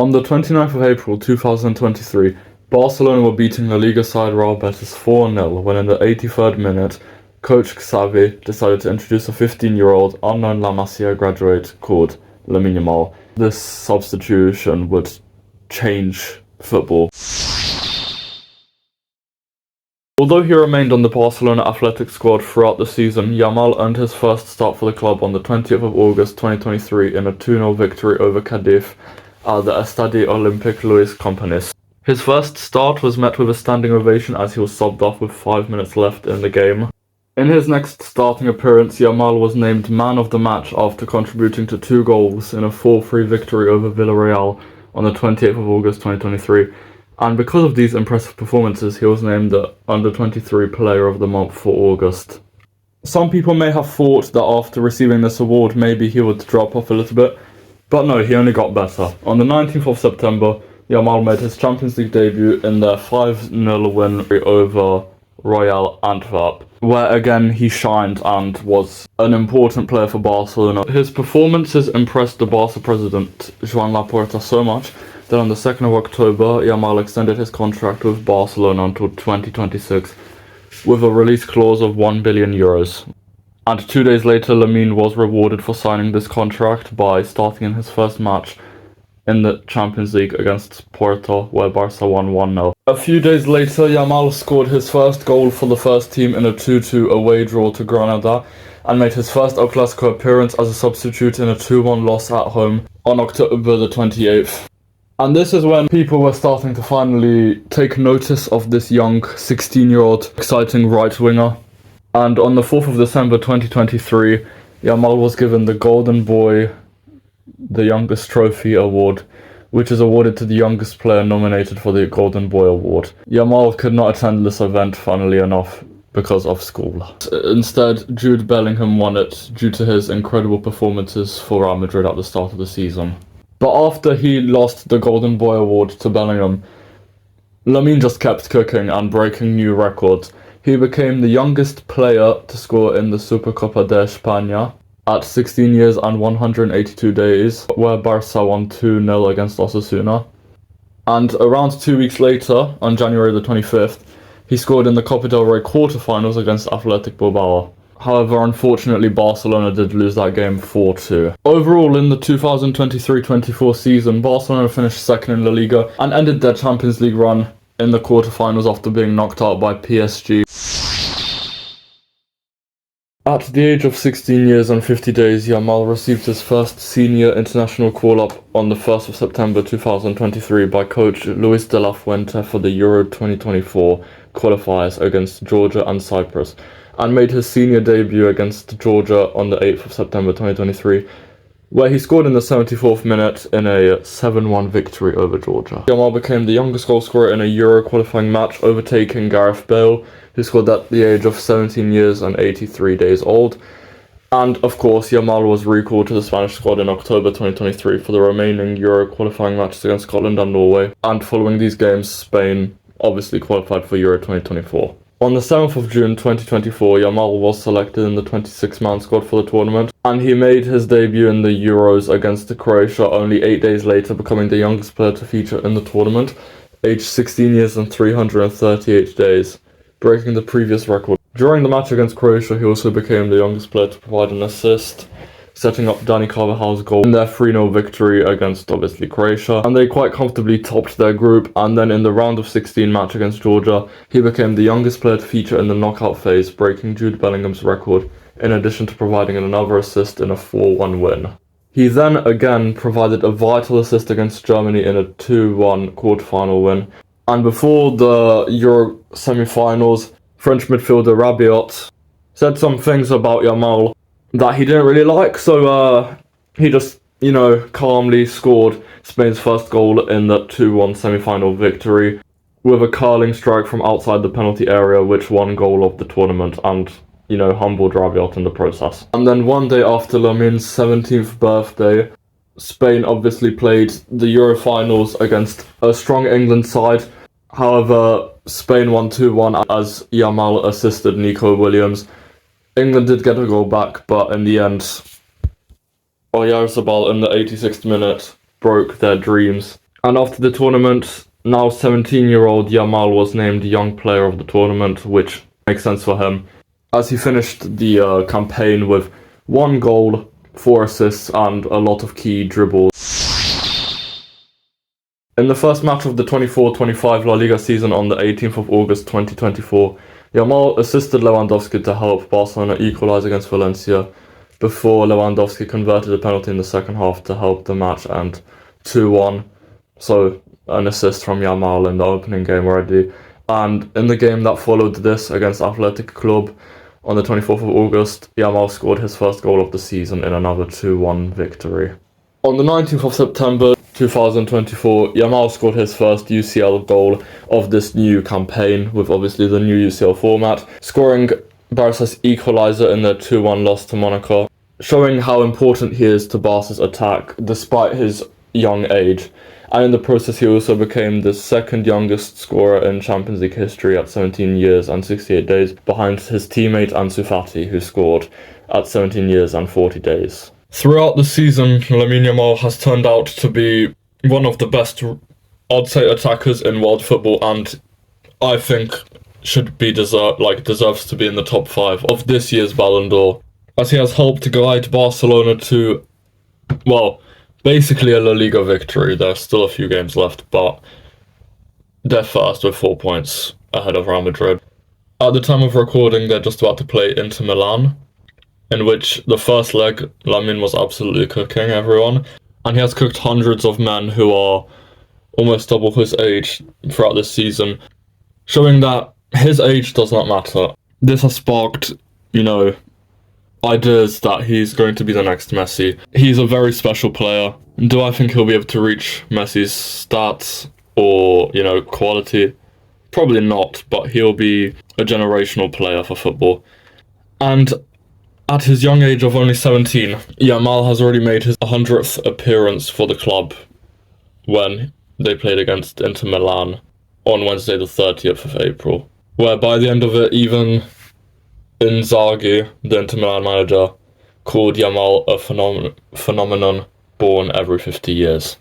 On the 29th of April 2023, Barcelona were beating La Liga side Real Betis 4-0 when in the 83rd minute, coach Xavi decided to introduce a 15-year-old unknown La Masia graduate called Lamine Yamal. This substitution would change football. Although he remained on the Barcelona athletic squad throughout the season, Yamal earned his first start for the club on the 20th of August 2023 in a 2-0 victory over Cadiz at the Estadi Olympic Luis Companys. His first start was met with a standing ovation as he was subbed off with 5 minutes left in the game. In his next starting appearance, Yamal was named man of the match after contributing to 2 goals in a 4-3 victory over Villarreal on the 28th of August 2023. And because of these impressive performances, he was named the Under-23 Player of the Month for August. Some people may have thought that after receiving this award, maybe he would drop off a little bit, but no, he only got better. On the 19th of September, Yamal made his Champions League debut in their 5-0 win over Royal Antwerp, where again he shined and was an important player for Barcelona. His performances impressed the Barca president, Joan Laporta, so much that on the 2nd of October, Yamal extended his contract with Barcelona until 2026 with a release clause of €1 billion. And 2 days later, Lamine was rewarded for signing this contract by starting in his first match in the Champions League against Porto, where Barca won 1-0. A few days later, Yamal scored his first goal for the first team in a 2-2 away draw to Granada and made his first El Clasico appearance as a substitute in a 2-1 loss at home on October the 28th. And this is when people were starting to finally take notice of this young 16-year-old exciting right winger. And on the 4th of December 2023, Yamal was given the Golden Boy, the Youngest Trophy Award, which is awarded to the youngest player nominated for the Golden Boy Award. Yamal could not attend this event, funnily enough, because of school. Instead, Jude Bellingham won it due to his incredible performances for Real Madrid at the start of the season. But after he lost the Golden Boy Award to Bellingham, Lamine just kept cooking and breaking new records. He became the youngest player to score in the Supercopa de España at 16 years and 182 days, where Barca won 2-0 against Osasuna. And around 2 weeks later, on January the 25th, he scored in the Copa del Rey quarterfinals against Athletic Bilbao. However, unfortunately, Barcelona did lose that game 4-2. Overall, in the 2023-24 season, Barcelona finished second in La Liga and ended their Champions League run in the quarterfinals after being knocked out by PSG. At the age of 16 years and 50 days, Yamal received his first senior international call-up on the 1st of September 2023 by coach Luis de la Fuente for the Euro 2024 qualifiers against Georgia and Cyprus, and made his senior debut against Georgia on the 8th of September 2023, where he scored in the 74th minute in a 7-1 victory over Georgia. Yamal became the youngest goalscorer in a Euro qualifying match, overtaking Gareth Bale, who scored at the age of 17 years and 83 days old. And of course, Yamal was recalled to the Spanish squad in October 2023 for the remaining Euro qualifying matches against Scotland and Norway. And following these games, Spain obviously qualified for Euro 2024. On the 7th of June 2024, Yamal was selected in the 26-man squad for the tournament, and he made his debut in the Euros against Croatia only 8 days later, becoming the youngest player to feature in the tournament, aged 16 years and 338 days, breaking the previous record. During the match against Croatia, he also became the youngest player to provide an assist, setting up Dani Carvajal's goal in their 3-0 victory against, obviously, Croatia. And they quite comfortably topped their group, and then in the round of 16 match against Georgia, he became the youngest player to feature in the knockout phase, breaking Jude Bellingham's record, in addition to providing another assist in a 4-1 win. He then again provided a vital assist against Germany in a 2-1 quarterfinal win. And before the Euro semi-finals, French midfielder Rabiot said some things about Yamal that he didn't really like, so he just, calmly scored Spain's first goal in the 2-1 semi-final victory with a curling strike from outside the penalty area, which won goal of the tournament and, humbled Rabiot in the process. And then one day after Lamine's 17th birthday, Spain obviously played the Euro finals against a strong England side. However, Spain won 2-1 as Yamal assisted Nico Williams. England did get a goal back, but in the end, Oyarzabal in the 86th minute broke their dreams And after the tournament, now 17-year-old Yamal was named Young Player of the Tournament, which makes sense for him, as he finished the campaign with 1 goal, 4 assists, and a lot of key dribbles. In the first match of the 24-25 La Liga season on the 18th of August 2024, Yamal assisted Lewandowski to help Barcelona equalise against Valencia, before Lewandowski converted a penalty in the second half to help the match end 2-1. So an assist from Yamal in the opening game already. And in the game that followed this against Athletic Club on the 24th of August, Yamal scored his first goal of the season in another 2-1 victory. On the 19th of September 2024, Yamal scored his first UCL goal of this new campaign, with obviously the new UCL format, scoring Barca's equaliser in their 2-1 loss to Monaco, showing how important he is to Barca's attack despite his young age. And in the process, he also became the second youngest scorer in Champions League history at 17 years and 68 days, behind his teammate Ansu Fati, who scored at 17 years and 40 days. Throughout the season, Lamine Yamal has turned out to be one of the best, I'd say, attackers in world football, and I think deserves to be in the top 5 of this year's Ballon d'Or, as he has helped guide Barcelona to, well, basically a La Liga victory. There's still a few games left, but they're first with 4 points ahead of Real Madrid. At the time of recording, they're just about to play Inter Milan, in which the first leg, Lamine was absolutely cooking everyone, and he has cooked hundreds of men who are almost double his age throughout this season, showing that his age does not matter. This has sparked, ideas that he's going to be the next Messi. He's a very special player. Do I think he'll be able to reach Messi's stats or, quality? Probably not, but he'll be a generational player for football. And at his young age of only 17, Yamal has already made his 100th appearance for the club when they played against Inter Milan on Wednesday the 30th of April, where by the end of it, even Inzaghi, the Inter Milan manager, called Yamal a phenomenon born every 50 years.